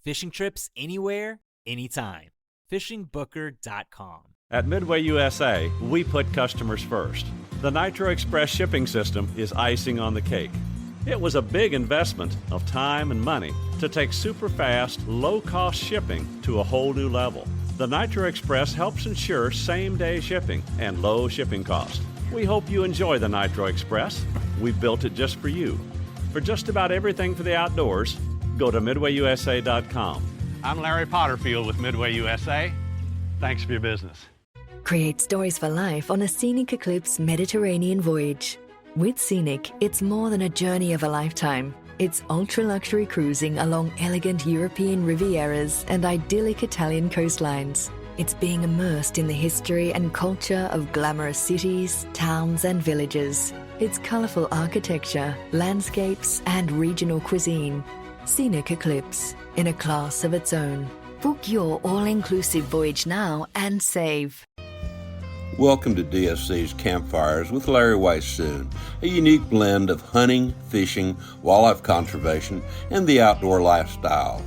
Fishing trips anywhere, anytime. FishingBooker.com. At Midway USA, we put customers first. The Nitro Express shipping system is icing on the cake. It was a big investment of time and money to take super fast, low-cost shipping to a whole new level. The Nitro Express helps ensure same-day shipping and low shipping costs. We hope you enjoy the Nitro Express. We built it just for you. For just about everything for the outdoors, go to MidwayUSA.com. I'm Larry Potterfield with Midway USA. Thanks for your business. Create stories for life on a Scenic Eclipse Mediterranean voyage. With Scenic, it's more than a journey of a lifetime. It's ultra-luxury cruising along elegant European Rivieras and idyllic Italian coastlines. It's being immersed in the history and culture of glamorous cities, towns, and villages. It's colorful architecture, landscapes, and regional cuisine. Scenic Eclipse, in a class of its own. Book your all-inclusive voyage now and save. Welcome to DSC's Campfires with Larry Weissoon, a unique blend of hunting, fishing, wildlife conservation, and the outdoor lifestyle.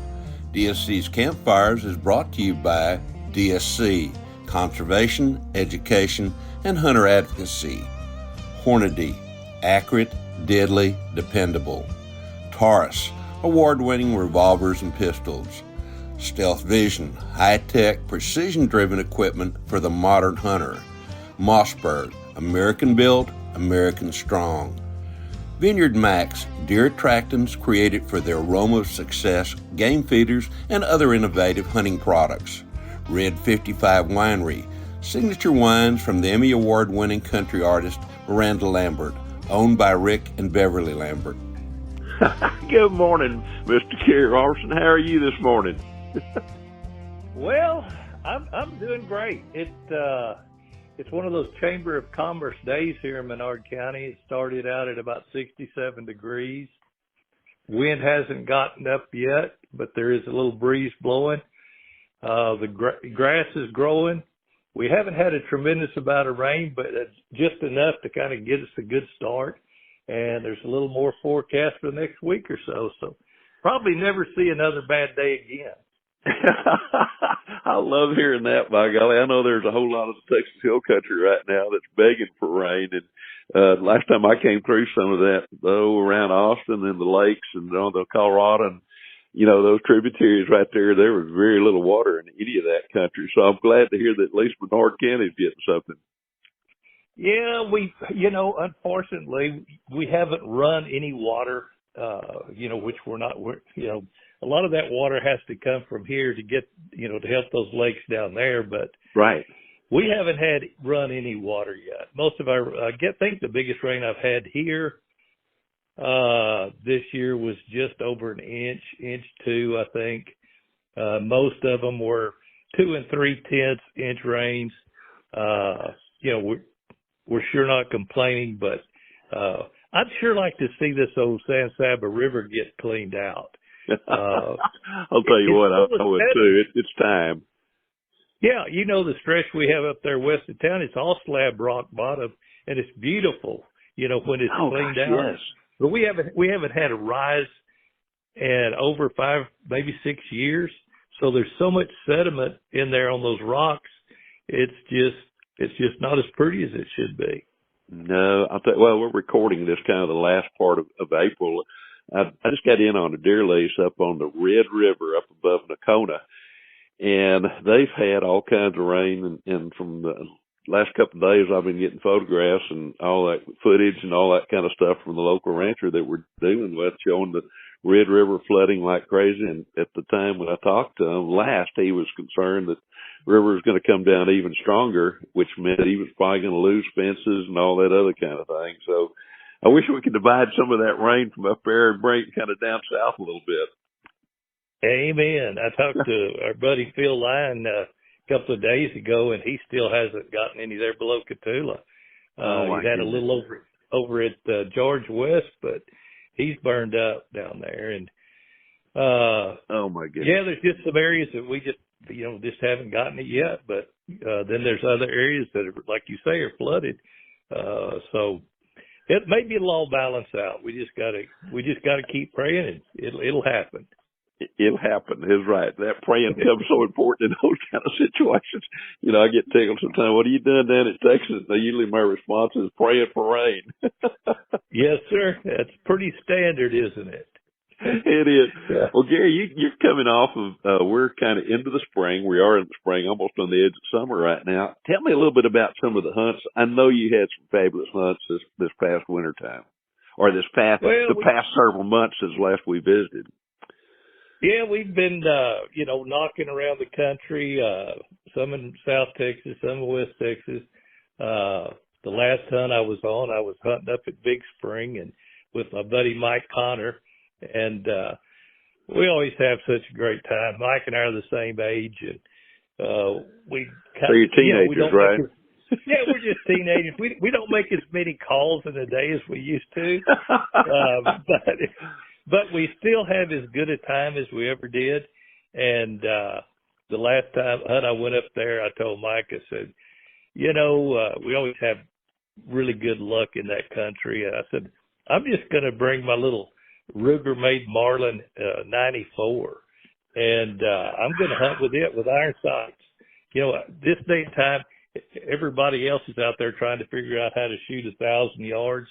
DSC's Campfires is brought to you by DSC, Conservation, Education, and Hunter Advocacy. Hornady, accurate, deadly, dependable. Taurus, award-winning revolvers and pistols. Stealth Vision, high-tech, precision-driven equipment for the modern hunter. Mossberg, American-built, American-strong. Vineyard Max, deer attractants created for the aroma of success, game feeders, and other innovative hunting products. Red 55 Winery, signature wines from the Emmy Award-winning country artist Miranda Lambert, owned by Rick and Beverly Lambert. Good morning, Mr. Kerry Roberson. How are you this morning? Well, I'm doing great. It's one of those Chamber of Commerce days here in Menard County. It started out at about 67 degrees. Wind hasn't gotten up yet, but there is a little breeze blowing. The grass is growing. We haven't had a tremendous amount of rain, but it's just enough to kind of get us a good start. And there's a little more forecast for the next week or so. So probably never see another bad day again. I love hearing that, by golly. I know there's a whole lot of the Texas Hill Country right now that's begging for rain. And last time I came through some of that, around Austin and the lakes and on the Colorado and, those tributaries right there, there was very little water in any of that country. So I'm glad to hear that at least Menard County's getting something. Yeah, unfortunately, we haven't run any water, which a lot of that water has to come from here to get, to help those lakes down there. But right, we haven't run any water yet. Most of I think the biggest rain I've had here this year was just over an inch 2, I think. Most of them were 2 3/10 inch rains. We're sure not complaining, but I'd sure like to see this old San Saba River get cleaned out. I'll tell you what, I would too. It's time. Yeah, the stretch we have up there west of town, it's all slab rock bottom, and it's beautiful, when it's cleaned out. Yes. But we haven't had a rise in over 5, maybe 6 years. So there's so much sediment in there on those rocks. It's just not as pretty as it should be. No, we're recording this kind of the last part of April. I just got in on a deer lease up on the Red River up above Nocona, and they've had all kinds of rain. And from the last couple of days, I've been getting photographs and all that footage and all that kind of stuff from the local rancher that we're dealing with, showing the Red River flooding like crazy. And at the time when I talked to him last, he was concerned that the river was going to come down even stronger, which meant he was probably going to lose fences and all that other kind of thing. So I wish we could divide some of that rain from up there and bring it kind of down south a little bit. Amen. I talked to our buddy Phil Lyon a couple of days ago, and he still hasn't gotten any there below Cotulla. He's had a little over at George West, but he's burned up down there. And oh my goodness. Yeah, there's just some areas that we just haven't gotten it yet. But then there's other areas that are, like you say, are flooded. So it maybe it'll all balance out. We just gotta keep praying, and it'll happen. It'll happen. He's right. That praying comes so important in those kind of situations. You know, I get tickled sometimes. What are you doing down in Texas? And usually my response is praying for rain. Yes, sir. That's pretty standard, isn't it? It is. Yeah. Well, Gary, you're coming off of, we're kind of into the spring. We are in the spring, almost on the edge of summer right now. Tell me a little bit about some of the hunts. I know you had some fabulous hunts this past winter time, or the past several months since last we visited. Yeah, we've been, knocking around the country, some in South Texas, some in West Texas. The last hunt I was hunting up at Big Spring and with my buddy Mike Connor. And, we always have such a great time. Mike and I are the same age, and, so you're teenagers, right? Yeah, we're just teenagers. We don't make as many calls in a day as we used to. But we still have as good a time as we ever did. And, the last time hunt I went up there, I told Mike, I said, we always have really good luck in that country. And I said, I'm just going to bring my little Ruger-made Marlin 94, and I'm going to hunt with it with iron sights. This day and time, everybody else is out there trying to figure out how to shoot 1,000 yards.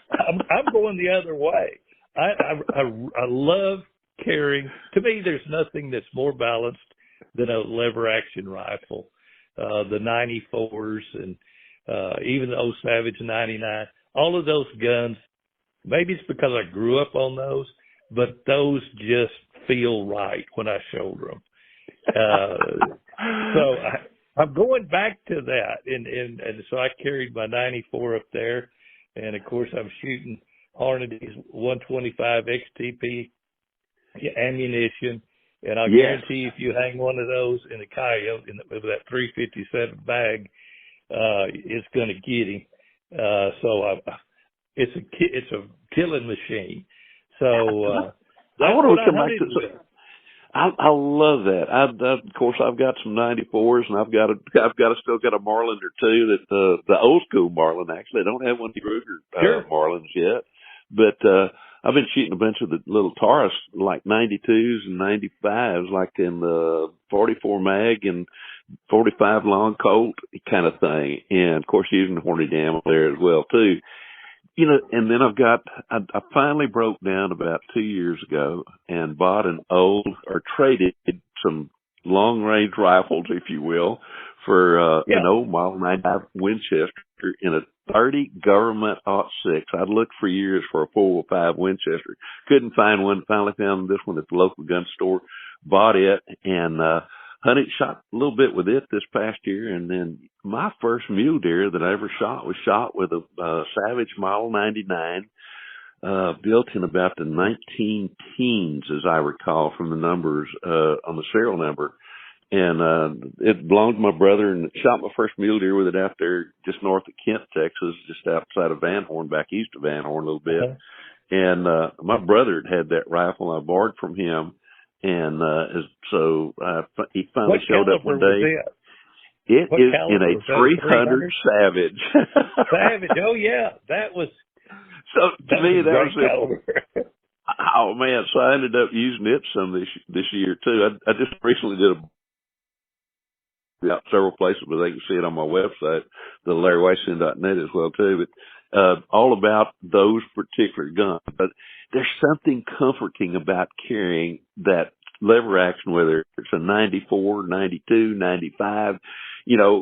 I'm going the other way. I love carrying. To me, there's nothing that's more balanced than a lever action rifle. The 94s and even the old Savage 99. All of those guns. Maybe it's because I grew up on those, but those just feel right when I shoulder them. So I'm going back to that, and so I carried my 94 up there, and of course I'm shooting Hornady's 125 XTP ammunition, and I'll guarantee if you hang one of those in a coyote with that 357 bag, it's going to get him. It's a killing machine. So I want to come back to. I love that. Of course, I've got some 94s, and I've still got a Marlin or two that the old school Marlin. Actually, I don't have one of the Ruger Marlins yet, but I've been shooting a bunch of the little Taurus, like 92s and 95s, like in the 44 mag and 45 long Colt kind of thing, and of course using the Hornady ammo there as well too. And then I finally broke down about 2 years ago and bought traded some long range rifles, if you will, for an old Model 95 Winchester in a 30 government .6. I'd looked for years for a 405 Winchester. Couldn't find one. Finally found this one at the local gun store, bought it, and shot a little bit with it this past year, and then my first mule deer that I ever shot was shot with a Savage Model 99, built in about the 19 teens, as I recall from the numbers on the serial number. And it belonged to my brother, and shot my first mule deer with it out there just north of Kent, Texas, just outside of Van Horn, back east of Van Horn a little bit. Okay. And my brother had that rifle. I borrowed from him. And so he finally showed up one day. It is in a 300 Savage. Savage, oh yeah, that was. So to me, that was it. Oh man! So I ended up using it some this year too. I just recently did several places, but they can see it on my website, the LarryWhiteson.net as well too. But all about those particular guns. But there's something comforting about carrying that lever action, whether it's a 94, 92, 95,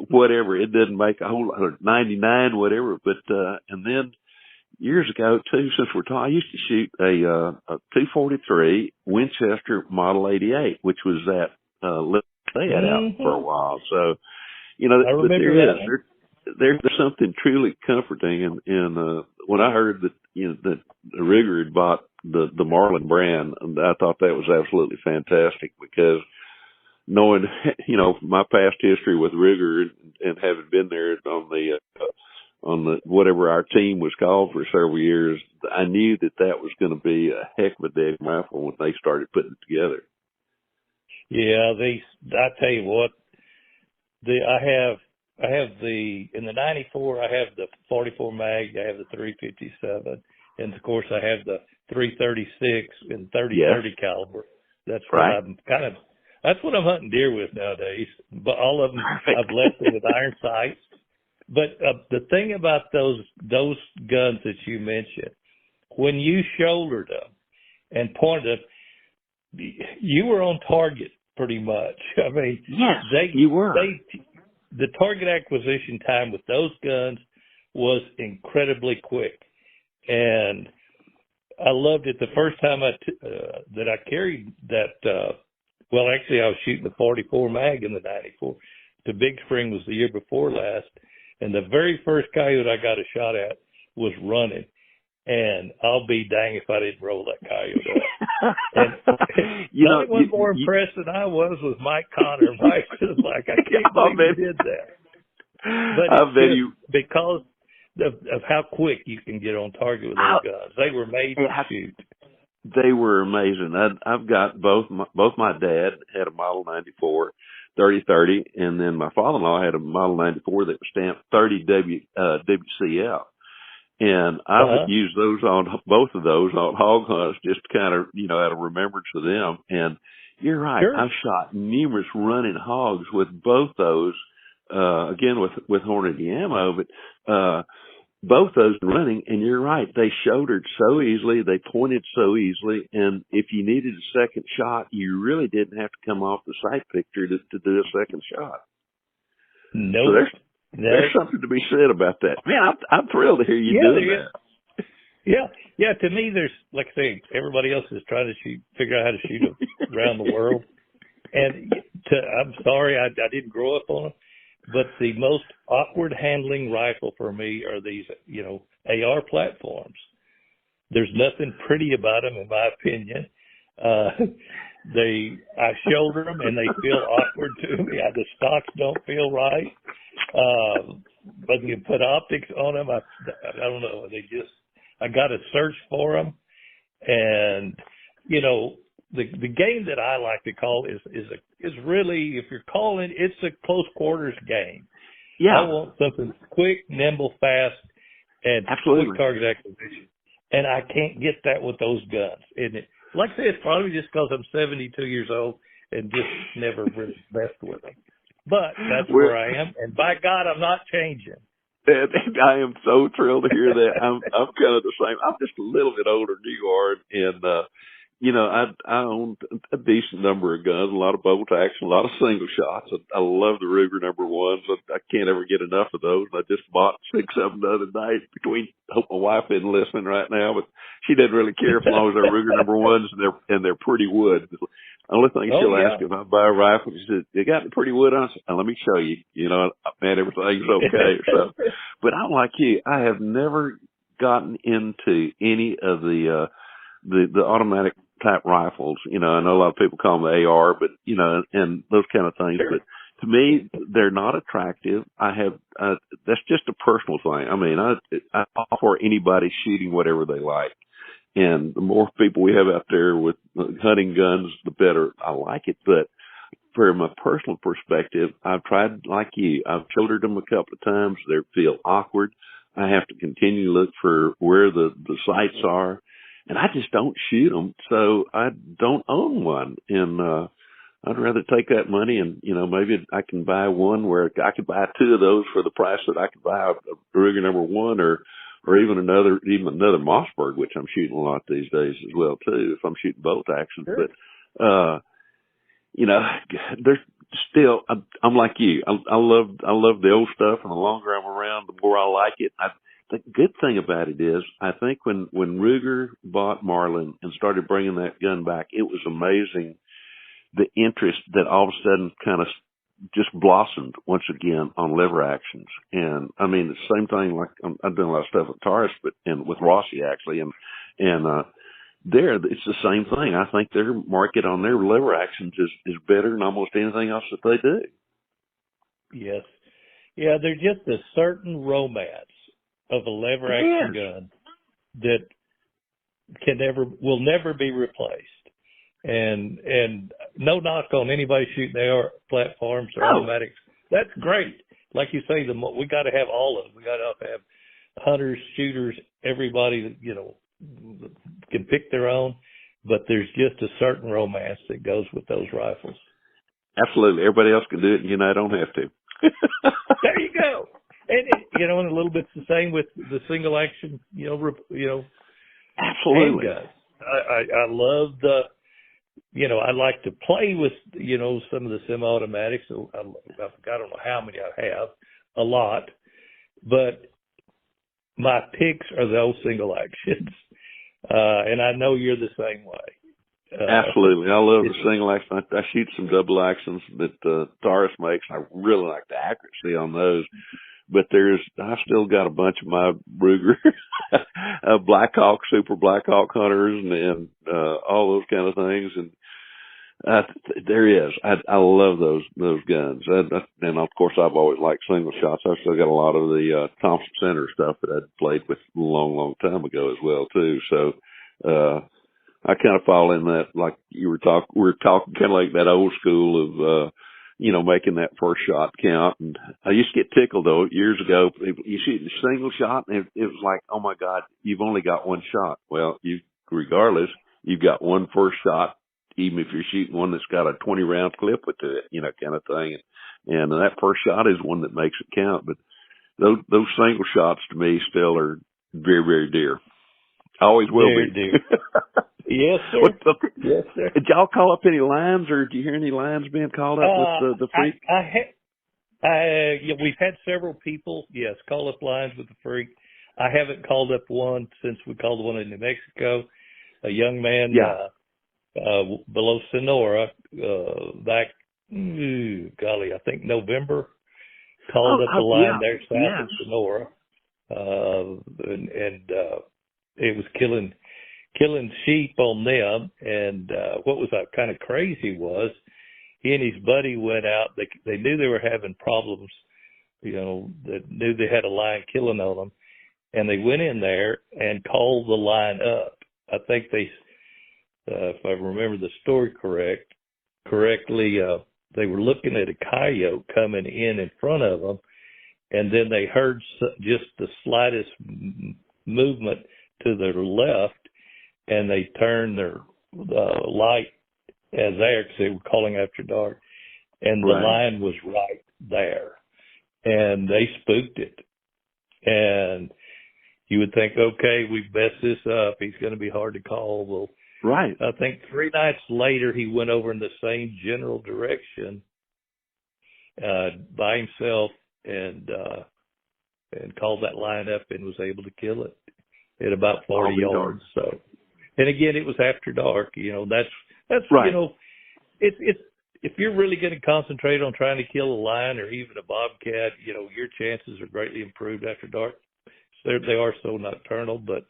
whatever. It doesn't make a whole lot, or 99, whatever. But and then years ago too, since we're talking, I used to shoot a 243 Winchester Model 88, which was that they had out for a while. So I remember there's something truly comforting. And when I heard that that Ruger had bought the Marlin brand, I thought that was absolutely fantastic, because knowing my past history with Ruger and having been there on the whatever our team was called for several years, I knew that was going to be a heck of a damn rifle when they started putting it together. Yeah, I tell you what, I have in the 94, I have the 44 mag, I have the 357, and of course I have the 336 and 30 Yes. caliber. That's what Right. that's what I'm hunting deer with nowadays. But all of them, Perfect. I've left them with iron sights. But the thing about those guns that you mentioned, when you shouldered them and pointed them, you were on target pretty much. I mean, Yes, you were. The target acquisition time with those guns was incredibly quick, and I loved it. The first time that I carried that, well, actually I was shooting the 44 mag in the 94. The Big Spring was the year before last, and the very first coyote I got a shot at was running, and I'll be dang if I didn't roll that coyote up. And no one was more impressed than I was Mike Connor. Mike was like, I can't believe you did that. But because of how quick you can get on target with those guns. They were made to shoot. They were amazing. I've got both my dad had a Model 94 30-30, and then my father-in-law had a Model 94 that was stamped 30 WCL. And I would use both of those on hog hunts just kind of, out of remembrance of them. And you're right. Sure. I've shot numerous running hogs with both those, again, with Hornady ammo, but, both those running, and you're right, they shouldered so easily, they pointed so easily, and if you needed a second shot, you really didn't have to come off the sight picture to do a second shot. No, so there's something to be said about that. Man, I'm thrilled to hear you doing that. Yeah. To me, there's, like I say, everybody else is trying to figure out how to shoot them around the world, and I'm sorry, I didn't grow up on them. But the most awkward handling rifle for me are these, AR platforms. There's nothing pretty about them, in my opinion. I shoulder them and they feel awkward to me. The stocks don't feel right. But you put optics on them, I don't know. I got to search for them. And, the game that I like to call is really, if you're calling, it's a close quarters game. Yeah. I want something quick, nimble, fast, and quick target acquisition. And I can't get that with those guns. And like I say, it's probably just because I'm 72 years old and just never really messed with them. But that's where I am. And by God, I'm not changing. I am so thrilled to hear that. I'm kind of the same. I'm just a little bit older than you are, and I own a decent number of guns, a lot of bolt action, a lot of single shots. I love the Ruger number ones. I can't ever get enough of those. I just bought 6 of them the other night. Hope my wife isn't listening right now, but she doesn't really care as long as they're Ruger number ones and they're pretty wood. The only thing she'll ask if I buy a rifle, she says, "You got the pretty wood on?" Let me show you. Man, everything's okay. So, but I'm like you. I have never gotten into any of the automatic type rifles. I know a lot of people call them the AR, but and those kind of things. Sure. But to me, they're not attractive. That's just a personal thing. I mean, I offer anybody shooting whatever they like. And the more people we have out there with hunting guns, the better I like it. But from a personal perspective, I've tried like you. I've shouldered them a couple of times. They feel awkward. I have to continue to look for where the sights are. And I just don't shoot them, so I don't own one. And I'd rather take that money and, maybe I can buy one where I could buy 2 of those for the price that I could buy a Ruger number 1 or even another Mossberg, which I'm shooting a lot these days as well, too, if I'm shooting bolt action. Sure. But, there's still, I'm like you. I love the old stuff, and the longer I'm around, the more I like it. The good thing about it is, I think when Ruger bought Marlin and started bringing that gun back, it was amazing the interest that all of a sudden kind of just blossomed once again on lever actions. And I mean, the same thing, like I'm doing a lot of stuff with Taurus, and with Rossi actually, and there it's the same thing. I think their market on their lever actions is better than almost anything else that they do. Yes. Yeah, there's just a certain romance of a lever action gun that will never be replaced. And no knock on anybody shooting AR platforms or automatics. That's great. Like you say, we got to have all of them. We got to have hunters, shooters, everybody, can pick their own, but there's just a certain romance that goes with those rifles. Absolutely. Everybody else can do it, and I don't have to. There you go. And and a little bit's the same with the single action, Absolutely. handguns. I love I like to play with, some of the semi-automatics. So I don't know how many I have, a lot, but my picks are those single actions. And I know you're the same way. Absolutely. I love the single action. I shoot some double actions that Taurus makes. I really like the accuracy on those. But I still got a bunch of my Ruger Blackhawk, Super Blackhawk hunters and all those kind of things. And there is. I love those guns. And of course, I've always liked single shots. I've still got a lot of the Thompson Center stuff that I'd played with a long, long time ago as well too. So I kind of fall in that, like we were talking kind of like that old school of making that first shot count. And I used to get tickled though years ago. You shoot a single shot, and it was like, oh my God, you've only got one shot. Well, regardless, you've got one first shot, even if you're shooting one that's got a 20 round clip with it, kind of thing. And that first shot is one that makes it count. But those single shots to me still are very, very dear. Always will be. Dear. Yes, sir. Yes, sir. Did y'all call up any lines, or did you hear any lines being called up with the Freak? We've had several people, yes, call up lines with the Freak. I haven't called up one since we called one in New Mexico. A young man below Sonora back, I think November, called up the line there south of Sonora, and it was killing sheep on them. And what was kind of crazy was he and his buddy went out. They knew they were having problems, that knew they had a lion killing on them, and they went in there and called the line up. I think they, if I remember the story correctly, they were looking at a coyote coming in front of them, and then they heard just the slightest movement to their left, and they turned their light as there because they were calling after dark, and the lion was right there, and they spooked it. And you would think, okay, we've messed this up. He's going to be hard to call. Well, I think 3 nights later, he went over in the same general direction by himself and called that lion up and was able to kill it at about 40 yards. So, and again, it was after dark. That's right. It's if you're really going to concentrate on trying to kill a lion or even a bobcat, your chances are greatly improved after dark. So they are so nocturnal, but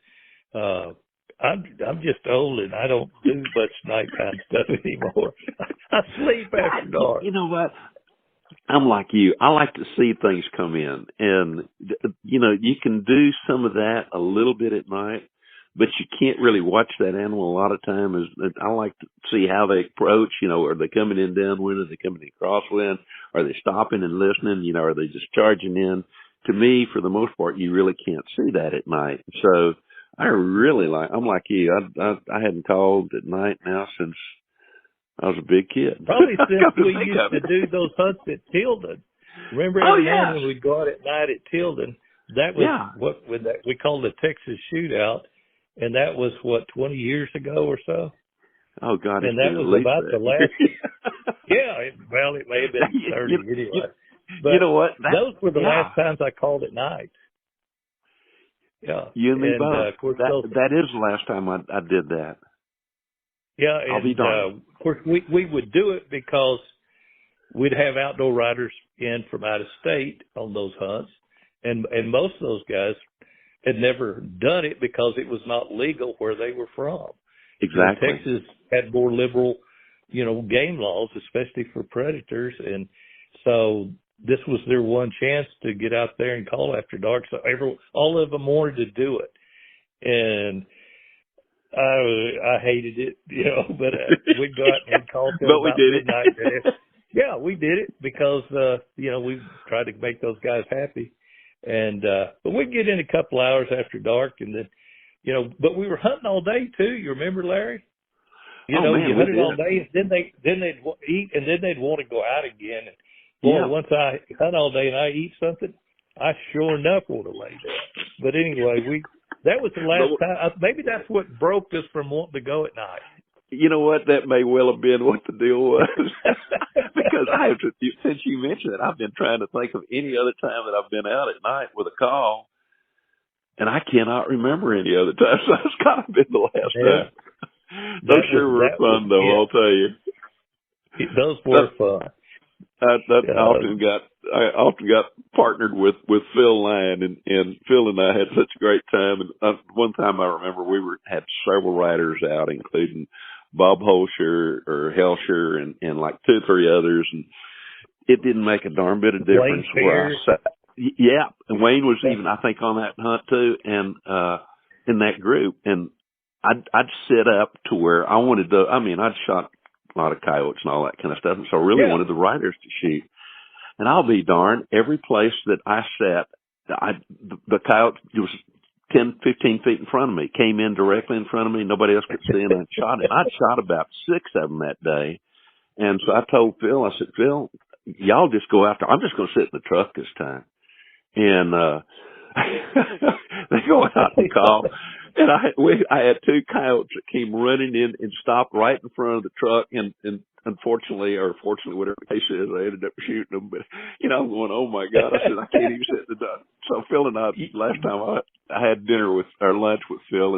I'm just old and I don't do much nighttime stuff anymore. I sleep after dark. You know what? I'm like you. I like to see things come in, and you can do some of that a little bit at night, but you can't really watch that animal a lot of time. I like to see how they approach. Are they coming in downwind? Are they coming in crosswind? Are they stopping and listening? Are they just charging in? To me, for the most part, you really can't see that at night. So I'm like you. I hadn't called at night now since I was a big kid. Probably since we used to do those hunts at Tilden. Remember every morning when we'd go out at night at Tilden? That was we called the Texas Shootout, and that was 20 years ago or so. Oh God! And that was about the last. It may have been 30 anyway. But you know what? Those were the last times I called at night. Yeah, you and me both. Of course, that is the last time I did that. Yeah, I'll be darned. Of course, we would do it because we'd have outdoor riders in from out of state on those hunts, and most of those guys had never done it because it was not legal where they were from. Exactly. Texas had more liberal, game laws, especially for predators, and so this was their one chance to get out there and call after dark. So all of them wanted to do it, and I hated it, but we'd go out and call till about midnight. Yeah, we did it because, we tried to make those guys happy. And, but we'd get in a couple hours after dark, and then but we were hunting all day too. You remember, Larry? You hunted all day, and then they'd eat, and then they'd want to go out again. And boy, once I hunt all day and I eat something, I sure enough want to lay down. But anyway, that was the last time. Maybe that's what broke us from wanting to go at night. You know what? That may well have been what the deal was. Because since you mentioned it, I've been trying to think of any other time that I've been out at night with a call, and I cannot remember any other time. So it's got to been the last time. Those sure were fun, though. Yeah. I'll tell you. Those were fun. I often got partnered with Phil Lyon, and Phil and I had such a great time. And one time I remember we had several riders out, including Bob Holscher or Helscher and like 2 or 3 others, and it didn't make a darn bit of difference where I sat. Yeah, and Wayne was even, I think, on that hunt too, and in that group, and I'd sit up to where I wanted to. I mean, I'd shot a lot of coyotes and all that kind of stuff, and so I really wanted the riders to shoot. And I'll be darned, every place that I sat, the coyote was 10, 15 feet in front of me, came in directly in front of me. Nobody else could see, and I shot it. I'd shot about 6 of them that day. And so I told Phil, I said, Phil, y'all just go after. I'm just going to sit in the truck this time. And they go out and call. And I had 2 coyotes that came running in and stopped right in front of the truck. And unfortunately, or fortunately, whatever the case is, I ended up shooting them. But, I'm going, oh, my God. I said, I can't even sit in the truck. So Phil and I, last time I had lunch with Phil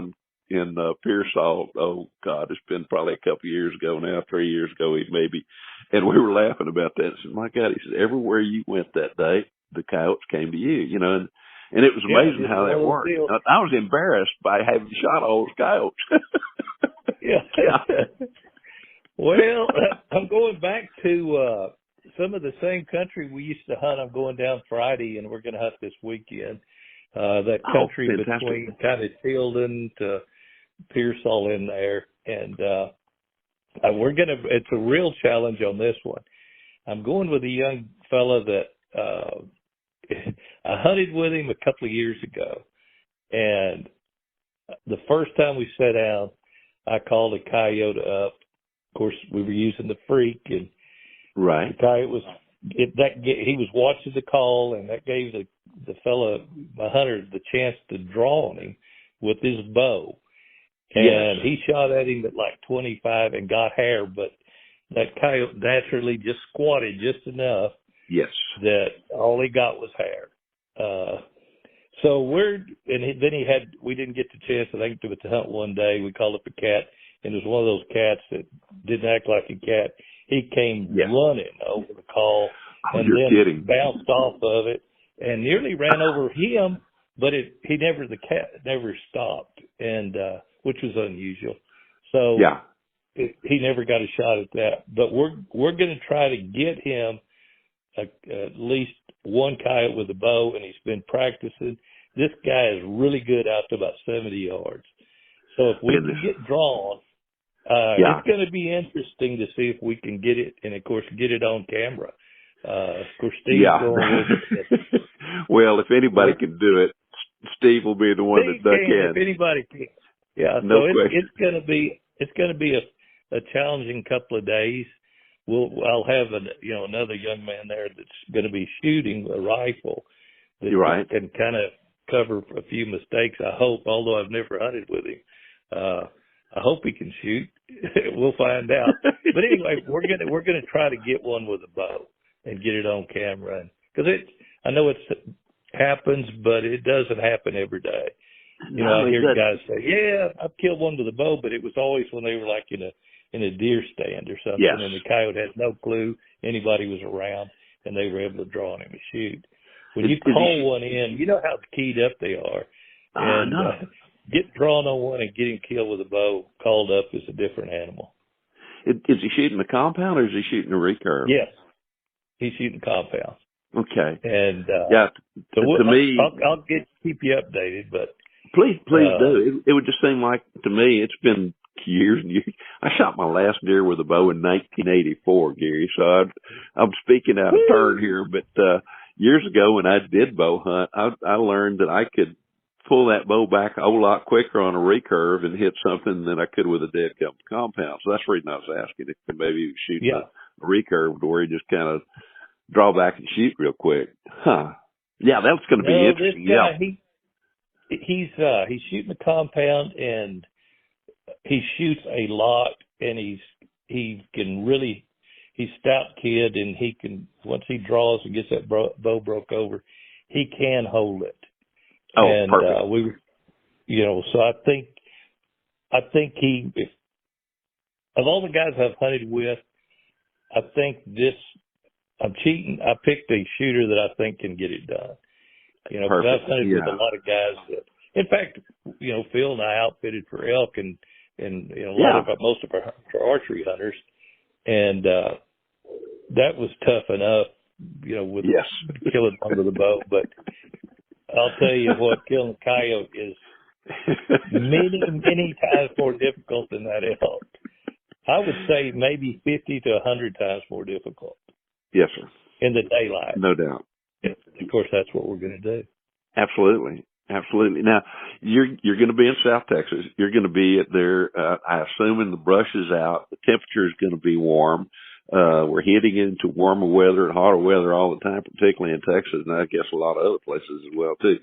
in Pearsall. Oh, God, it's been probably a couple of years ago now, 3 years ago maybe. And we were laughing about that. I said, my God, he said, everywhere you went that day, the coyotes came to you, and it was amazing how that worked. I was embarrassed by having shot all those coyotes. Yeah. Well, I'm going back to some of the same country we used to hunt. I'm going down Friday, and we're going to hunt this weekend. That country between kind of Tilden to Pearsall in there, and it's a real challenge on this one. I'm going with a young fella that I hunted with him a couple of years ago, and the first time we sat down, I called a coyote up. Of course, we were using the freak, and the coyote he was watching the call, and that gave the fella, my hunter, the chance to draw on him with his bow. And he shot at him at like 25 and got hair, but that coyote naturally just squatted just enough that all he got was hair. We didn't get the chance, I think, to hunt one day. We called up a cat, and it was one of those cats that didn't act like a cat. He came running over the call bounced off of it and nearly ran over him, but the cat never stopped, and which was unusual. So he never got a shot at that. But we're going to try to get him at least one coyote with a bow, and he's been practicing. This guy is really good out to about 70 yards. So if we can get drawn, it's going to be interesting to see if we can get it, and of course get it on camera. Of course, Steve's going with it. Well, if anybody can do it, Steve will be the one that can. If anybody can, it's going to be a challenging couple of days. I'll have another young man there that's going to be shooting a rifle that can kind of cover a few mistakes. I hope, although I've never hunted with him. I hope he can shoot. We'll find out. But anyway, we're gonna try to get one with a bow and get it on camera, because I know it happens, but it doesn't happen every day. I hear guys say, "Yeah, I've killed one with a bow," but it was always when they were like in a deer stand or something, and the coyote had no clue anybody was around, and they were able to draw on him and shoot. When you call one in, you know how keyed up they are, and get drawn on one and get him killed with a bow called up is a different animal. Is he shooting the compound or is he shooting a recurve? Yes, he's shooting compound. Okay, and so to me, I'll keep you updated, but please do. It would just seem like to me it's been years and years. I shot my last deer with a bow in 1984, Gary. So I'm speaking out of turn here, but years ago when I did bow hunt, I learned that I could pull that bow back a whole lot quicker on a recurve and hit something than I could with a dead compound. So that's the reason I was asking if maybe you shoot a recurve to where you just kind of draw back and shoot real quick. Huh. Yeah, that's going to be interesting. This guy, he's shooting a compound, and he shoots a lot, and he's stout kid, and he can, once he draws and gets that bow broke over, he can hold it. Oh, and perfect. So I think he, of all the guys I've hunted with, I think I'm cheating. I picked a shooter that I think can get it done. Because I've hunted with a lot of guys that, in fact, Phil and I outfitted for elk and most of our archery hunters, and that was tough enough, with killing under the bow. But I'll tell you what, killing a coyote is many, many times more difficult than that elk. I would say maybe 50 to 100 times more difficult. Yes, sir. In the daylight. No doubt. Of course, that's what we're going to do. Absolutely. Absolutely. Now, you're going to be in South Texas. You're going to be at there, I assume, when the brush is out. The temperature is going to be warm. We're heading into warmer weather and hotter weather all the time, particularly in Texas, and I guess a lot of other places as well, too.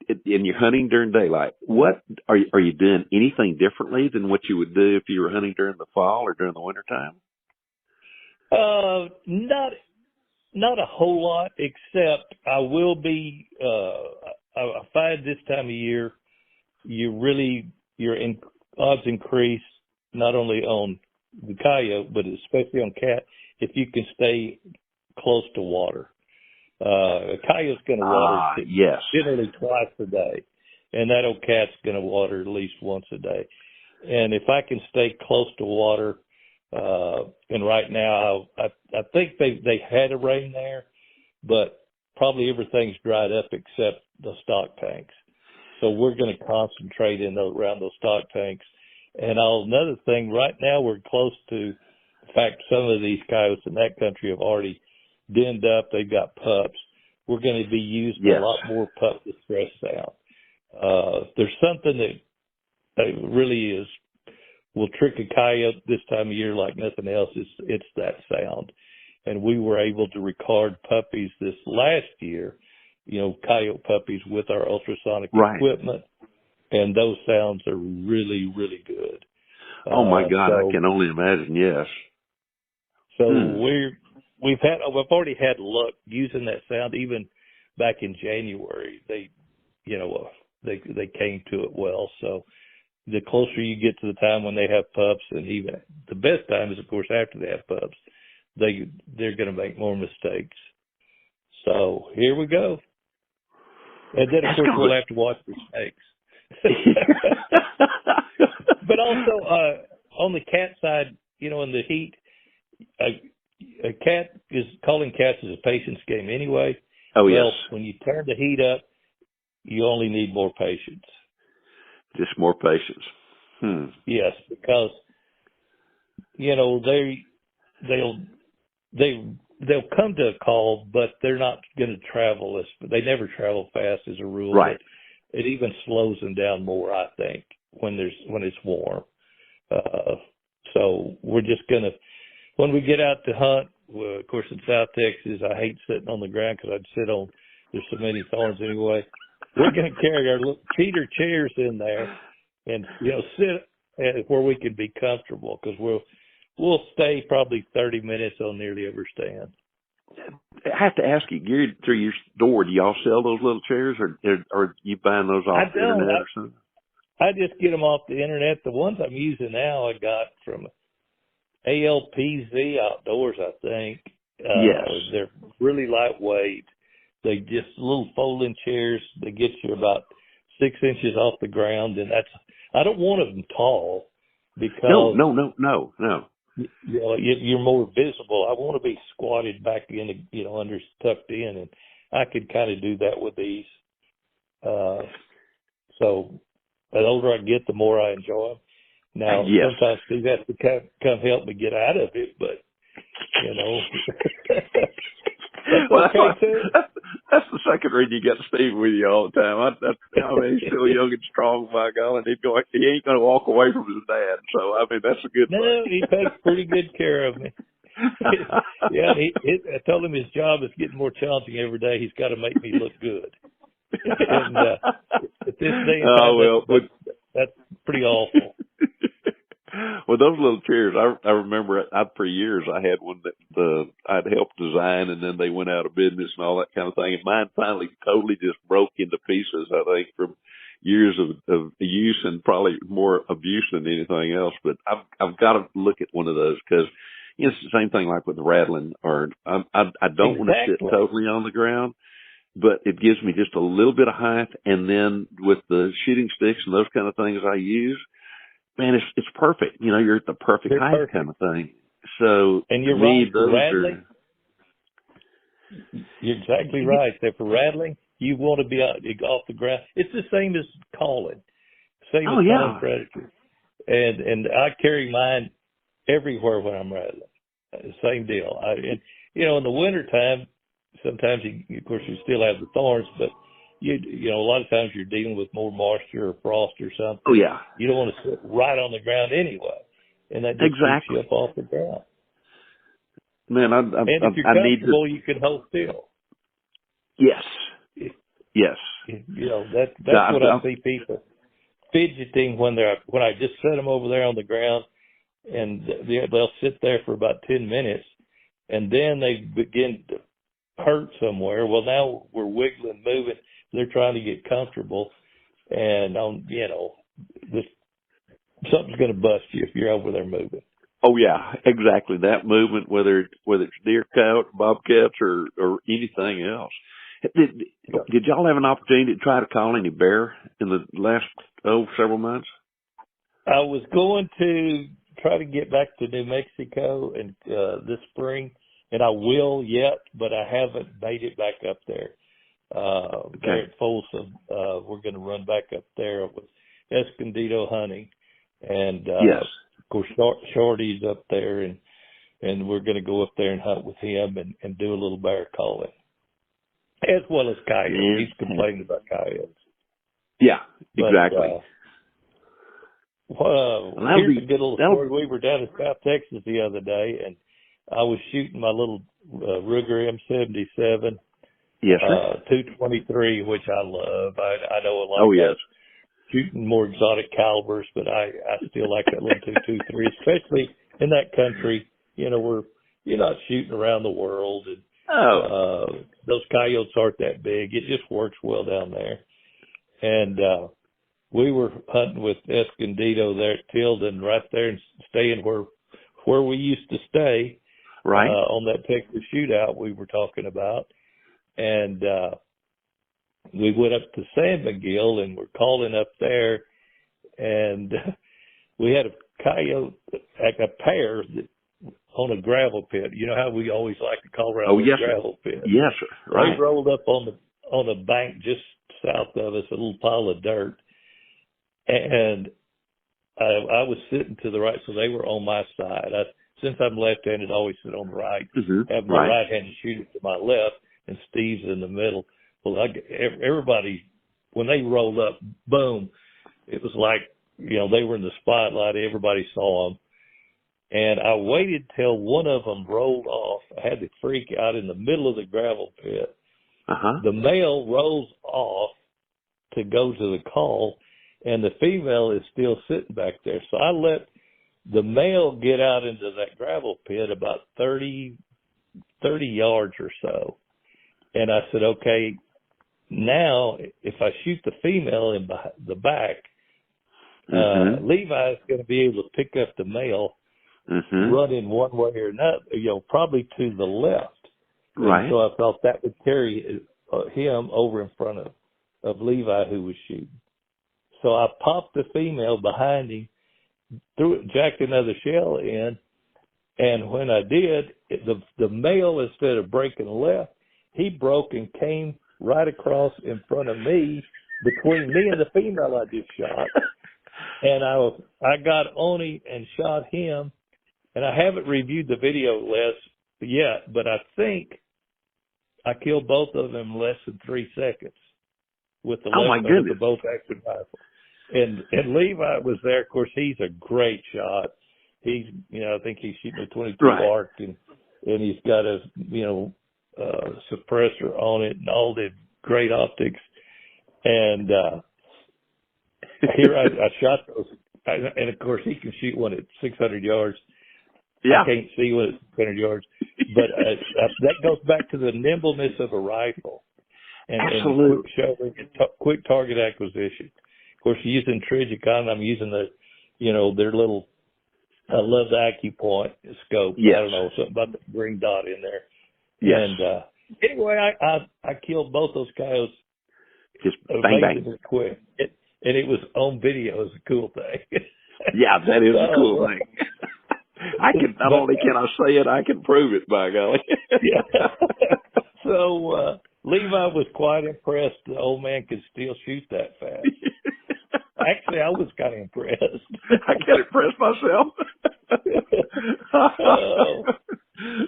And you're hunting during daylight. What are you doing anything differently than what you would do if you were hunting during the fall or during the wintertime? Not a whole lot, except I will be. I find this time of year, your odds increase not only on the coyote, but especially on cat, if you can stay close to water. A coyote's going to water generally twice a day, and that old cat's going to water at least once a day. And if I can stay close to water, and right now I think they had a rain there, but probably everything's dried up except the stock tanks. So we're going to concentrate around those stock tanks. And another thing, right now we're close to, in fact, some of these coyotes in that country have already denned up. They've got pups. We're going to be using a lot more pup distress sound. There's something that really will trick a coyote this time of year like nothing else. It's that sound. And we were able to record puppies this last year, coyote puppies with our ultrasonic equipment. And those sounds are really, really good. Oh my God, I can only imagine. Yes. So we've already had luck using that sound. Even back in January, they came to it well. So the closer you get to the time when they have pups, and even the best time is, of course, after they have pups, they're going to make more mistakes. So here we go. And then, of course, we'll have to watch for snakes. But also on the cat side, in the heat, a cat calling cats is a patience game anyway. Oh, yes. When you turn the heat up, you only need more patience. Just more patience. Yes, because they'll come to a call, but they're not going to travel they never travel fast as a rule. Right. It even slows them down more, I think, when it's warm. So we're just gonna, when we get out to hunt, well, of course in South Texas, I hate sitting on the ground because I'd sit on, there's so many thorns anyway. We're gonna carry our little cheater chairs in there, and sit where we can be comfortable, because we'll stay probably 30 minutes on nearly every stand. I have to ask you, geared through your store, do y'all sell those little chairs, or are you buying those off the internet or something? I just get them off the internet. The ones I'm using now I got from ALPZ Outdoors, I think. Yes. They're really lightweight. They just little folding chairs. They get you about 6 inches off the ground, and I don't want them tall because no. You're more visible. I want to be squatted back in, under tucked in, and I could kind of do that with these. So the older I get, the more I enjoy them. Now, sometimes Steve has to come help me get out of it, but that's well, okay too. That's the second reason you got Steve with you all the time. I mean, he's still young and strong, by God, and he ain't going to walk away from his dad. So, I mean, that's a good thing. No, he takes pretty good care of me. Yeah, I told him his job is getting more challenging every day. He's got to make me look good. And at this day and time, that's pretty awful. Well, those little chairs, I remember for years I had one that I'd helped design, and then they went out of business and all that kind of thing. And mine finally totally just broke into pieces, I think, from years of use and probably more abuse than anything else. But I've got to look at one of those because it's the same thing like with the rattling. Or I don't want to sit totally on the ground, but it gives me just a little bit of height. And then with the shooting sticks and those kind of things I use, man, it's perfect. You're at the perfect height kind of thing. So, and you're right, for rattling. You're exactly right. That for rattling, you want to be off the ground. It's the same as calling. Same as calling predators. And I carry mine everywhere when I'm rattling. Same deal. In the wintertime, sometimes, of course, you still have the thorns, but a lot of times you're dealing with more moisture or frost or something. Oh, yeah. You don't want to sit right on the ground anyway. And that just keeps you up off the ground. Man, and if you're comfortable, you can hold still. Yes. Yes. That's what I see people fidgeting when I just set them over there on the ground, and they'll sit there for about 10 minutes, and then they begin to hurt somewhere. Well, now we're wiggling, moving. They're trying to get comfortable, and something's going to bust you if you're over there moving. Oh yeah, exactly. That movement, whether it's deer cow, bobcats, or anything else. Did y'all have an opportunity to try to call any bear in the last several months? I was going to try to get back to New Mexico and this spring, and I will yet, but I haven't made it back up there. There at Folsom, we're going to run back up there with Escondido hunting, and of course Shorty's up there, and we're going to go up there and hunt with him and do a little bear calling, as well as coyotes. He's complaining about coyotes. Yeah, exactly. Here's a good little story. We were down in South Texas the other day, and I was shooting my little Ruger M77. Yes, sir. 223, which I love. I know a lot of guys shooting more exotic calibers, but I still like that little 223, especially in that country. You're not shooting around the world, and those coyotes aren't that big. It just works well down there. And we were hunting with Escondido there at Tilden, right there, and staying where we used to stay, right on that Texas shootout we were talking about. And we went up to San Miguel, and we're calling up there, and we had a coyote, like a pair, on a gravel pit. You know how we always like to call around the gravel pit? Yes, sir. Right. They rolled up on a bank just south of us, a little pile of dirt, and I was sitting to the right, so they were on my side. Since I'm left-handed, I always sit on the right, have my right hand shoot it to my left, and Steve's in the middle. Well, everybody, when they rolled up, boom, it was like, they were in the spotlight. Everybody saw them. And I waited till one of them rolled off. I had to freak out in the middle of the gravel pit. The male rolls off to go to the call, and the female is still sitting back there. So I let the male get out into that gravel pit about 30 yards or so. And I said, okay, now if I shoot the female in the back, Levi is going to be able to pick up the male running one way or another, probably to the left. Right. And so I thought that would carry him over in front of Levi, who was shooting. So I popped the female behind him, jacked another shell in, and when I did, the male, instead of breaking left, he broke and came right across in front of me, between me and the female I just shot. And I got on him and shot him. And I haven't reviewed the video, Les, yet, but I think I killed both of them in less than 3 seconds with the Oh my with goodness. the bolt action rifle. And Levi was there. Of course, he's a great shot. He's, I think he's shooting a 22 Right. arc, and he's got a, suppressor on it and all the great optics. And here I shot those, and of course he can shoot one at 600 yards. Yeah. I can't see one at 600 yards, but that goes back to the nimbleness of a rifle and Absolutely. quick shoving and quick target acquisition. Of course, using Trigicon, I'm using their little. I love the AccuPoint scope. Yes. I don't know, something about the green dot in there. Yes. And anyway, I killed both those coyotes Just bang, bang. amazingly quick. And it was on video. It was a cool thing. Yeah, that is a cool thing. Not only can I say it, I can prove it, by golly. Yeah. So Levi was quite impressed. The old man could still shoot that fast. Actually, I was kind of impressed. I get impressed myself.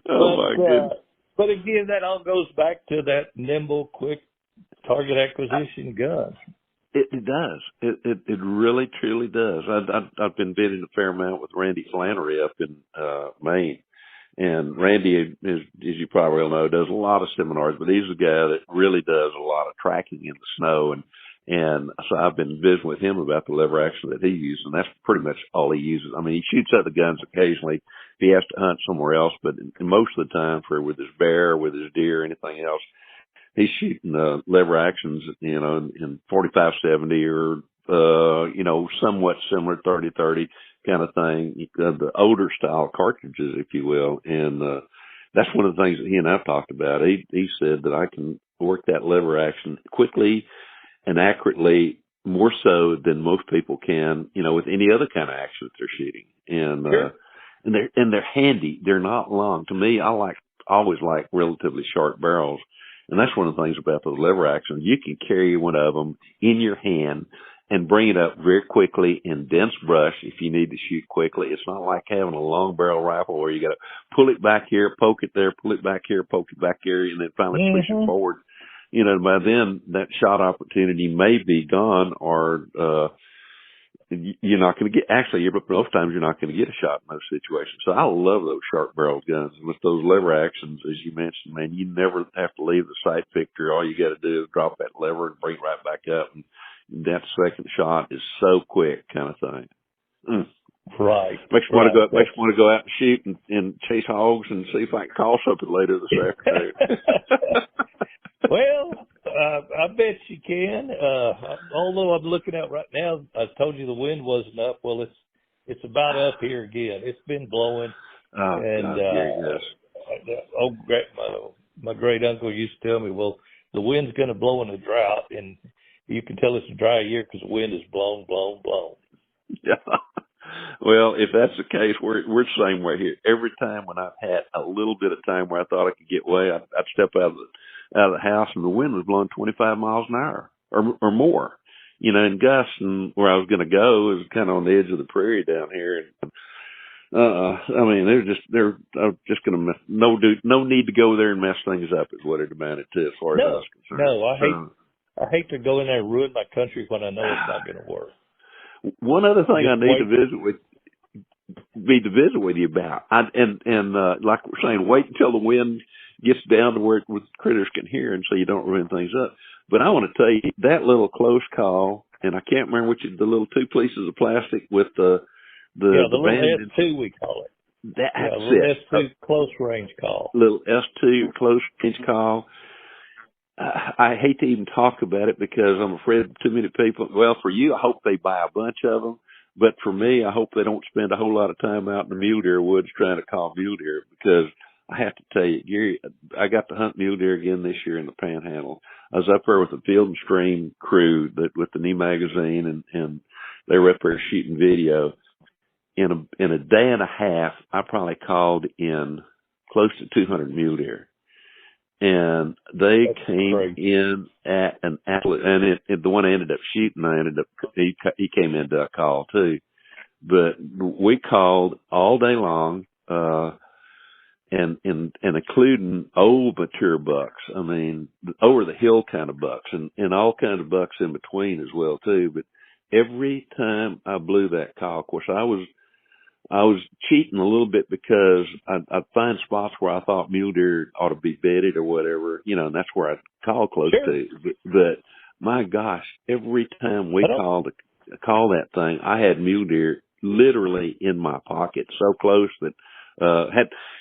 My goodness. But again, that all goes back to that nimble, quick target acquisition gun. It does. It really, truly does. I've been bidding a fair amount with Randy Flannery up in Maine. And Randy, as you probably all know, does a lot of seminars, but he's a guy that really does a lot of tracking in the snow. And so I've been visiting with him about the lever action that he uses, and that's pretty much all he uses. I mean, he shoots other guns occasionally if he has to hunt somewhere else, but most of the time with his bear, with his deer, anything else, he's shooting lever actions, in 45-70 or, somewhat similar 30-30 kind of thing, the older style cartridges, if you will. And that's one of the things that he and I've talked about. He said that I can work that lever action quickly and accurately, more so than most people can, with any other kind of action that they're shooting. And Sure. and they're handy. They're not long. To me, I always like relatively sharp barrels. And that's one of the things about those lever actions. You can carry one of them in your hand and bring it up very quickly in dense brush if you need to shoot quickly. It's not like having a long barrel rifle where you got to pull it back here, poke it there, pull it back here, poke it back here, and then finally push it forward. By then that shot opportunity may be gone, or you're not going to get. Actually, most times you're not going to get a shot in those situations. So I love those sharp barreled guns, and with those lever actions, as you mentioned, man, you never have to leave the sight fixture. All you got to do is drop that lever and bring it right back up, and that second shot is so quick, kind of thing. Right. Makes you want to go out and shoot and chase hogs and see if I can call something later this afternoon. Well, I bet you can. Although I'm looking out right now, I told you the wind wasn't up. Well, it's about up here again. It's been blowing. Oh, and God, my great uncle used to tell me, well, the wind's going to blow in a drought, and you can tell it's a dry year because the wind is blown. Yeah. Well, if that's the case, we're the same way here. Every time when I've had a little bit of time where I thought I could get away, I'd step out of the house and the wind was blowing 25 miles an hour or more. And gusts, and where I was going to go is kind of on the edge of the prairie down here. And I mean, they're just going to no need to go there and mess things up is what it amounted to as far as I was concerned. No, I hate to go in there and ruin my country when I know it's not going to work. One other thing I need to visit with you about, like we're saying, wait until the wind gets down to where critters can hear, and so you don't ruin things up. But I want to tell you that little close call, and I can't remember the little 2 pieces of plastic with the little S2 we call it. That's it. S2 close range call. Little S2 close range call. I hate to even talk about it because I'm afraid too many people. Well, for you, I hope they buy a bunch of them. But for me, I hope they don't spend a whole lot of time out in the mule deer woods trying to call mule deer, because I have to tell you, Gary, I got to hunt mule deer again this year in the Panhandle. I was up there with the Field and Stream crew with the new magazine, and they were up there shooting video. In a day and a half, I probably called in close to 200 mule deer. And they came in at an absolute, and the one I ended up shooting, he came into a call too. But we called all day long. and including old mature bucks. I mean, over the hill kind of bucks and all kinds of bucks in between as well too. But every time I blew that call, of course, I was cheating a little bit because I'd find spots where I thought mule deer ought to be bedded or whatever, and that's where I'd call close to. But my gosh, every time we call that thing, I had mule deer literally in my pocket, so close that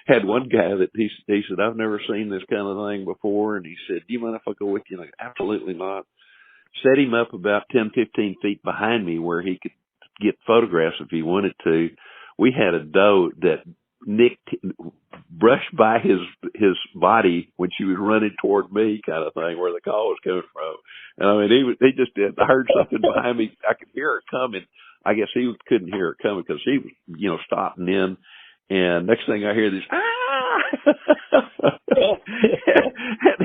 had one guy that he said, I've never seen this kind of thing before, and he said, do you mind if I go with you? And I said, absolutely not. Set him up about 10, 15 feet behind me where he could get photographs if he wanted to. We had a doe that brushed by his body when she was running toward me, kind of thing, where the call was coming from. And I mean, he just did. I heard something behind me. I could hear her coming. I guess he couldn't hear her coming because he was, stopping in. And next thing I hear this, and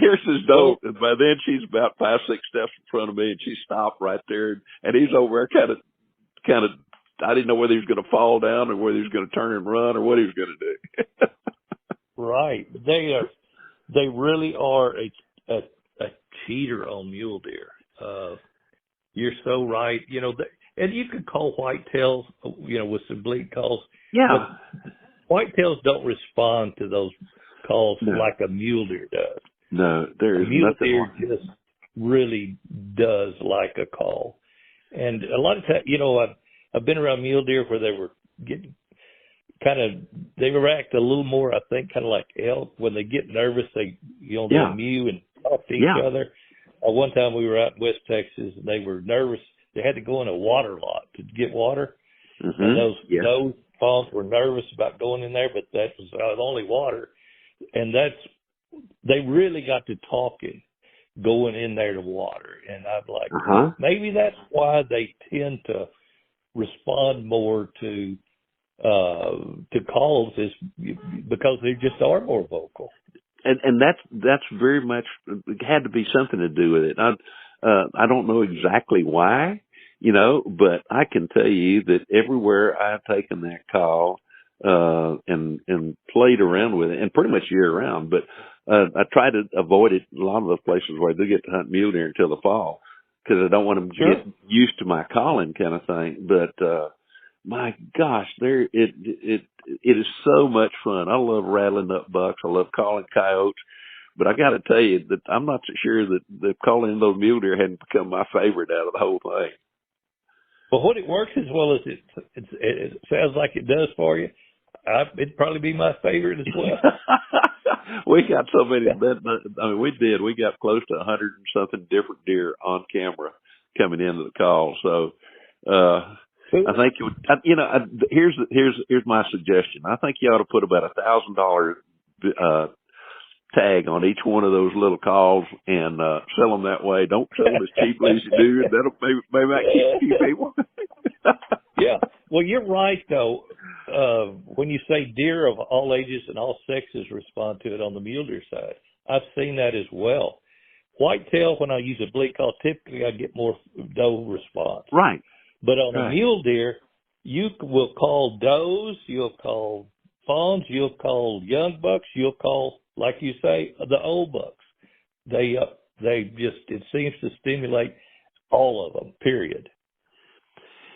here's this doe. And by then she's about 5-6 steps in front of me, and she stopped right there. And he's over there kind of. I didn't know whether he was going to fall down or whether he was going to turn and run or what he was going to do. Right. They really are a cheater on mule deer. You're so right. And you can call whitetails, with some bleed calls. Yeah. Whitetails don't respond to those calls like a mule deer does. No, there is mule nothing. Mule deer just really does like a call. And a lot of times, I've been around mule deer where they were getting they react a little more, I think, kind of like elk. When they get nervous, they mew and talk to each other. One time we were out in West Texas and they were nervous. They had to go in a water lot to get water. Mm-hmm. And those fawns were nervous about going in there, but that was only water. And they really got to talking going in there to water. And I'm like, maybe that's why they tend to respond more to calls is because they just are more vocal. And that's very much, it had to be something to do with it. I don't know exactly why, but I can tell you that everywhere I've taken that call, and played around with it, and pretty much year round, but, I try to avoid it in a lot of those places where I do get to hunt mule deer until the fall, because I don't want them to get used to my calling kind of thing. But, my gosh, it is so much fun. I love rattling up bucks. I love calling coyotes. But I got to tell you that I'm not so sure that calling those mule deer hadn't become my favorite out of the whole thing. But when it works as well as it sounds like it does for you, it'd probably be my favorite as well. We got so many. We got close to 100 and something different deer on camera coming into the call. So, I think it would, here's my suggestion. I think you ought to put about $1,000 tag on each one of those little calls and sell them that way. Don't sell them as cheaply as you do. That'll maybe keep a few people. Yeah. Well, you're right though. When you say deer of all ages and all sexes respond to it on the mule deer side, I've seen that as well. Whitetail, when I use a bleed call, typically I get more doe response. Right. But on a mule deer, you will call does, you'll call fawns, you'll call young bucks, you'll call, like you say, the old bucks. It seems to stimulate all of them, period.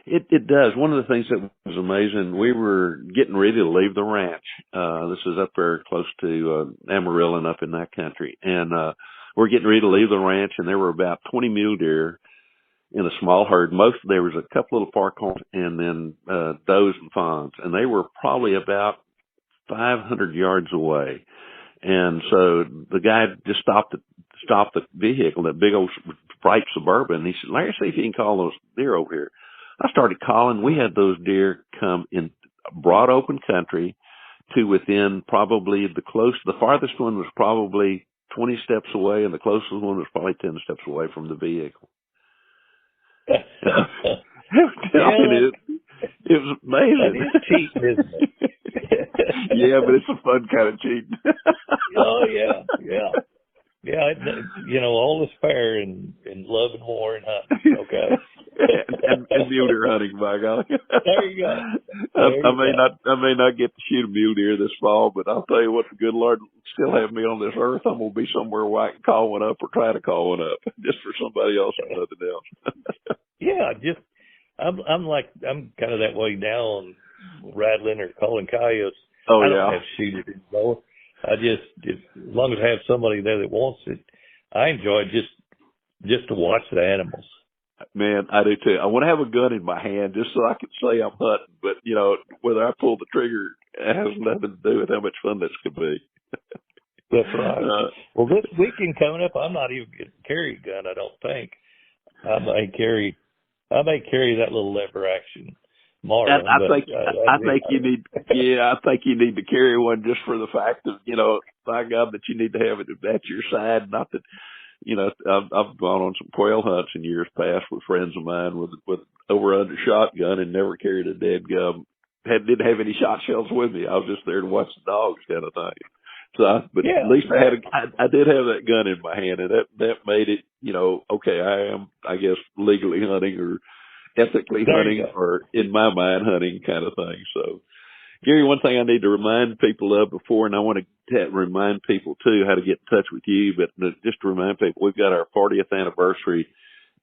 It does. One of the things that was amazing, we were getting ready to leave the ranch. This is up there close to Amarillo and up in that country. And we're getting ready to leave the ranch, and there were about 20 mule deer in a small herd. There was a couple little parkhorns and then does and fawns, and they were probably about 500 yards away. And so the guy just stopped the vehicle, that big old bright Suburban, and he said, "Larry, see if you can call those deer over here." I started calling. We had those deer come in broad open country to within probably the farthest one was probably 20 steps away, and the closest one was probably 10 steps away from the vehicle. It was amazing. That is cheating, isn't it? Yeah, but it's a fun kind of cheating. Oh yeah. All is fair in love and war and hunting. Okay. and mule deer hunting, by golly. There you go. I may not get to shoot a mule deer this fall, but I'll tell you what, the good Lord still have me on this earth. I'm gonna be somewhere where I can call one up or try to call one up, just for somebody else and nothing else. Yeah, I'm kind of that way now on rattling or calling coyotes. Oh, I don't yeah. have to shoot it anymore. I just as long as I have somebody there that wants it, I enjoy just to watch the animals. Man, I do too. I want to have a gun in my hand just so I can say I'm hunting, but whether I pull the trigger, it has nothing to do with how much fun this could be. That's right. Well, this weekend coming up, I'm not even going to carry a gun. I don't think I may carry that little lever action Marlin. I think you need to carry one just for the fact of by God, that you need to have it at your side. Not that I've gone on some quail hunts in years past with friends of mine with over under shotgun and never carried a dead gum. Didn't have any shot shells with me. I was just there to watch the dogs, kind of thing. So, at least I did have that gun in my hand, and that made it, okay, I am, I guess, legally hunting or ethically hunting, or in my mind hunting, kind of thing. So, Gary, one thing I need to remind people of before, and I want to remind people too how to get in touch with you, but just to remind people, we've got our 40th anniversary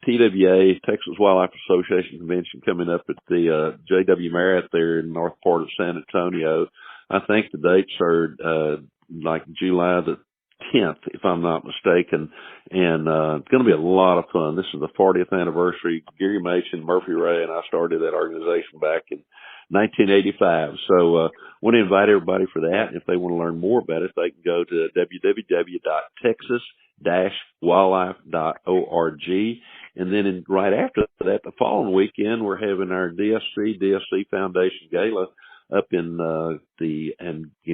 TWA, Texas Wildlife Association convention, coming up at the JW Marriott there in north part of San Antonio. I think the dates are like July the 10th, if I'm not mistaken, and it's going to be a lot of fun. This is the 40th anniversary. Gary Mason, Murphy Ray, and I started that organization back in 1985. So I want to invite everybody for that. If they want to learn more about it, they can go to www.texas-wildlife.org. And then right after that, the following weekend, we're having our DSC Foundation Gala up in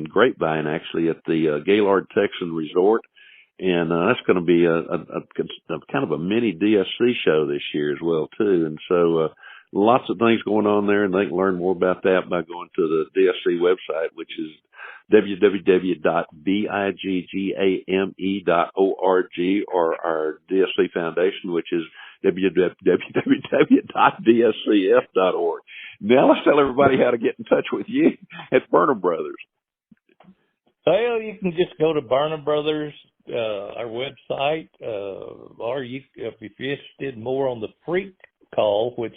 Grapevine, actually, at the Gaylord Texan Resort. And that's going to be a kind of a mini DSC show this year as well, too. And so lots of things going on there, and they can learn more about that by going to the DSC website, which is www.biggame.org, or our DSC Foundation, which is www.dscf.org. Now let's tell everybody how to get in touch with you at Burnham Brothers. Well, you can just go to Burnham Brothers, our website, or if you're interested more on the freak call, which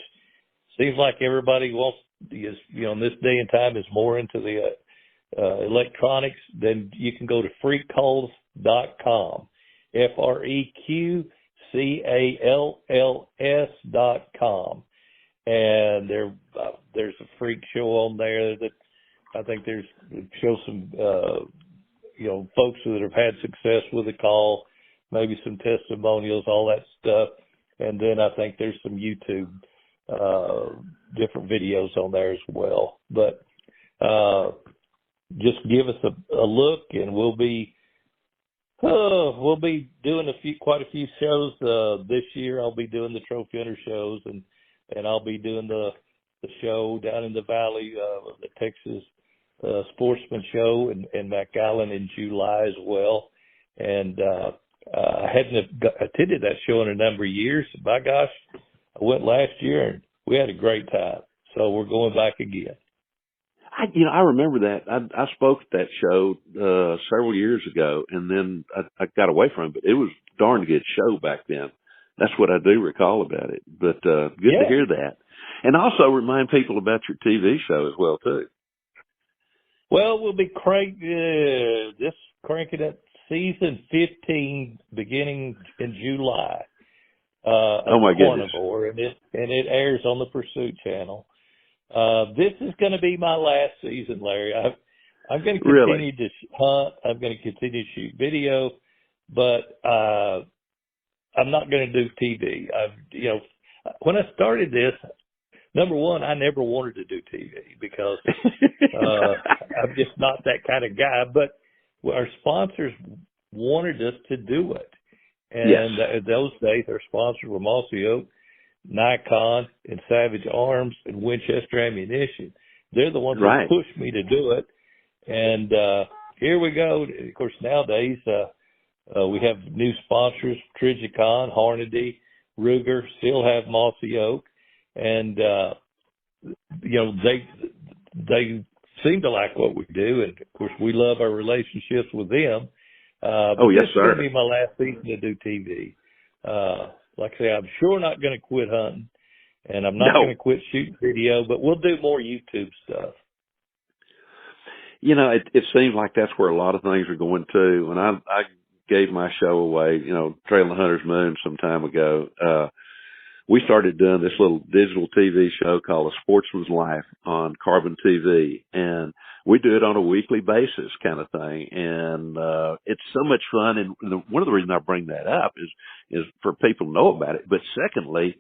seems like everybody wants, in this day and time is more into the electronics, then you can go to freakcalls.com, freequalls.com. And there's a freak show on there that I think shows some, folks that have had success with the call, maybe some testimonials, all that stuff. And then I think there's some YouTube, different videos on there as well. But, just give us a look, and we'll be doing quite a few shows, this year. I'll be doing the trophy hunter shows, and I'll be doing the show down in the valley, the Texas Sportsman Show in McAllen in July as well. And I hadn't attended that show in a number of years. By gosh, I went last year and we had a great time. So we're going back again. I remember that. I spoke at that show several years ago, and then I got away from it. But it was a darn good show back then. That's what I do recall about it. But good to hear that. And also remind people about your TV show as well, too. Well, we'll be cranking up season 15 beginning in July. Oh my goodness! And it airs on the Pursuit Channel. This is going to be my last season, Larry. I'm going to continue to hunt. I'm going to continue to shoot video, but I'm not going to do TV. When I started this, number one, I never wanted to do TV because I'm just not that kind of guy. But our sponsors wanted us to do it. And in those days, our sponsors were Mossy Oak, Nikon, and Savage Arms, and Winchester Ammunition. They're the ones that pushed me to do it. And here we go. Of course, nowadays, we have new sponsors, Trijicon, Hornady, Ruger, still have Mossy Oak. and they seem to like what we do, and of course we love our relationships with them. But yes, this is sir. going to be my last season to do TV. Like I say, I'm sure not going to quit hunting, and I'm not going to quit shooting video, but we'll do more YouTube stuff. It seems like that's where a lot of things are going to. When I gave my show away, Trail the Hunter's Moon some time ago, we started doing this little digital TV show called A Sportsman's Life on Carbon TV. And we do it on a weekly basis kind of thing. And it's so much fun. And one of the reasons I bring that up is for people to know about it. But secondly,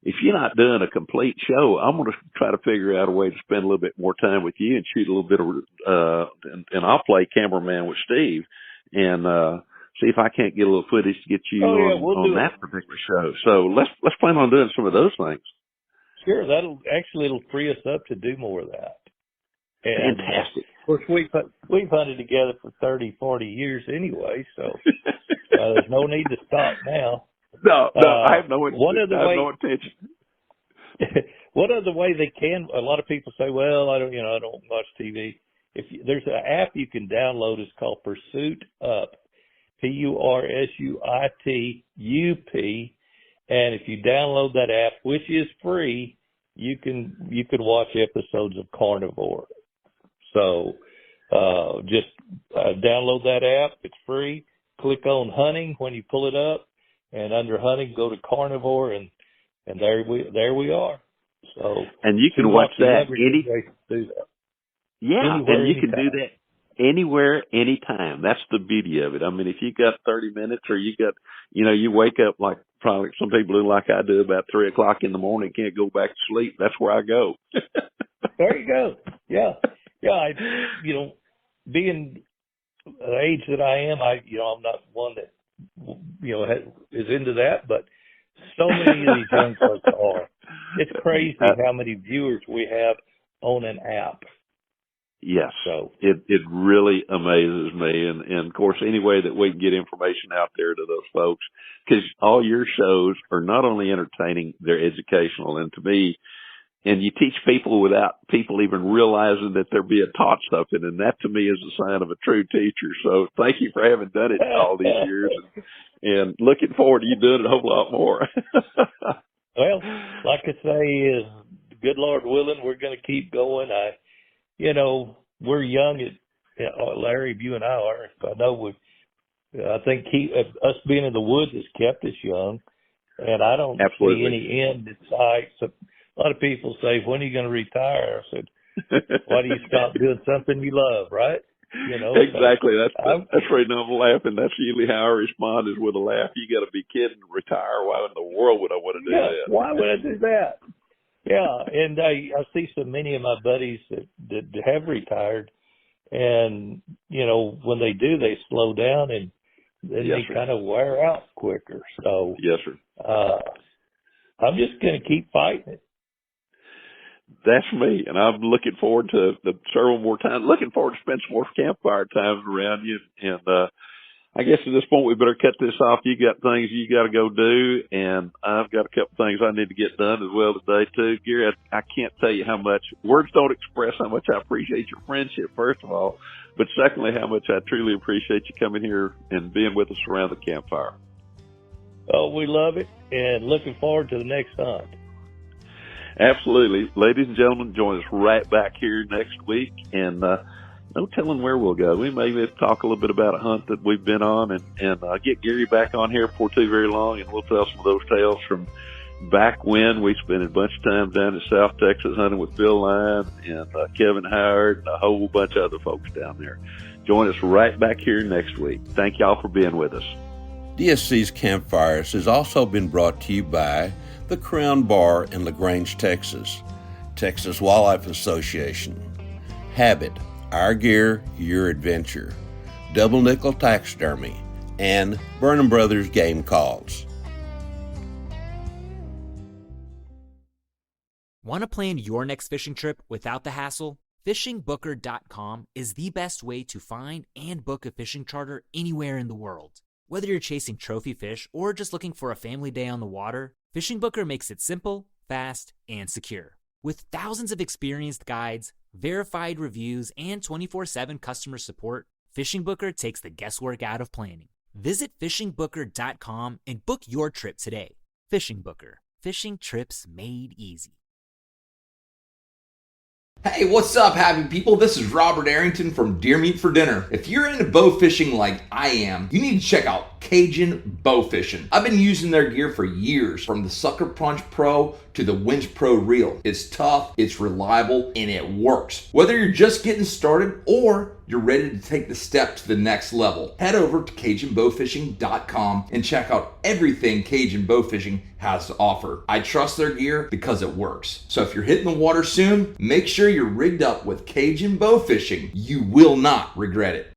if you're not doing a complete show, I'm going to try to figure out a way to spend a little bit more time with you and shoot a little bit of, and I'll play cameraman with Steve and, see if I can't get a little footage to get you on that particular show. So let's plan on doing some of those things. Sure. It'll free us up to do more of that. And, fantastic. Of course, we've hunted together for 30, 40 years anyway, so there's no need to stop now. No, I have no intention. One other way they can, a lot of people say, well, I don't watch TV. There's an app you can download, it's called Pursuit Up, PURSUITUP, and if you download that app, which is free, you can watch episodes of Carnivore. So just download that app. It's free. Click on hunting when you pull it up, and under hunting, go to Carnivore, and there we are. So and you can watch that anywhere, and you can anytime. do that anywhere, anytime. That's the beauty of it. I mean, if you got 30 minutes, or you got, you wake up like probably some people do, like I do, about 3 o'clock in the morning, can't go back to sleep. That's where I go. There you go. Yeah. Being the age that I am, I'm not one that, is into that, but so many of these young folks are. It's crazy how many viewers we have on an app. Yes. So it really amazes me. And of course, any way that we can get information out there to those folks, because all your shows are not only entertaining, they're educational. And to me, and you teach people without people even realizing that they're being taught something. And that to me is a sign of a true teacher. So thank you for having done it all these years, and looking forward to you doing it a whole lot more. Well, like I say, good Lord willing, we're going to keep going. We're young. Larry, you and I are. I know I think us being in the woods has kept us young, and I don't see any end in sight. So a lot of people say, "When are you going to retire?" I said, "Why do you stop doing something you love?" Right? Exactly. So that's right. I'm laughing. That's usually how I respond, is with a laugh. You got to be kidding. Retire? Why in the world would I want to do that? Why would I do that? Yeah, and I see so many of my buddies that have retired, and when they do, they slow down, and then they kind of wear out quicker. So yes, sir. I'm just going to keep fighting it. That's me, and I'm looking forward to several more times. Looking forward to spend some more campfire times around you. And I guess at this point we better cut this off. You got things you got to go do, and I've got a couple things I need to get done as well today too. Gary, I can't tell you how much words don't express how much I appreciate your friendship, first of all, but secondly, how much I truly appreciate you coming here and being with us around the campfire. Oh, we love it, and looking forward to the next hunt. Absolutely. Ladies and gentlemen, join us right back here next week, and no telling where we'll go. We may talk a little bit about a hunt that we've been on, and get Gary back on here before too very long, and we'll tell some of those tales from back when we spent a bunch of time down in South Texas hunting with Phil Lyon and Kevin Howard and a whole bunch of other folks down there. Join us right back here next week. Thank y'all for being with us. DSC's Campfires has also been brought to you by the Crown Bar in LaGrange, Texas, Texas Wildlife Association, Habit, Our Gear, Your Adventure, Double Nickel Taxidermy, and Burnham Brothers Game Calls. Want to plan your next fishing trip without the hassle? FishingBooker.com is the best way to find and book a fishing charter anywhere in the world. Whether you're chasing trophy fish or just looking for a family day on the water, Fishing Booker makes it simple, fast, and secure. With thousands of experienced guides, verified reviews, and 24/7 customer support, Fishing Booker takes the guesswork out of planning. Visit fishingbooker.com and book your trip today. Fishing Booker. Fishing trips made easy. Hey, what's up, happy people? This is Robert Arrington from Deer Meat for Dinner. If you're into bow fishing like I am, you need to check out Cajun Bow Fishing. I've been using their gear for years, from the Sucker Punch Pro to the Winch Pro Reel. It's tough, it's reliable, and it works. Whether you're just getting started or you're ready to take the step to the next level, head over to CajunBowfishing.com and check out everything Cajun Bow Fishing has to offer. I trust their gear because it works. So if you're hitting the water soon, make sure you're rigged up with Cajun Bow Fishing. You will not regret it.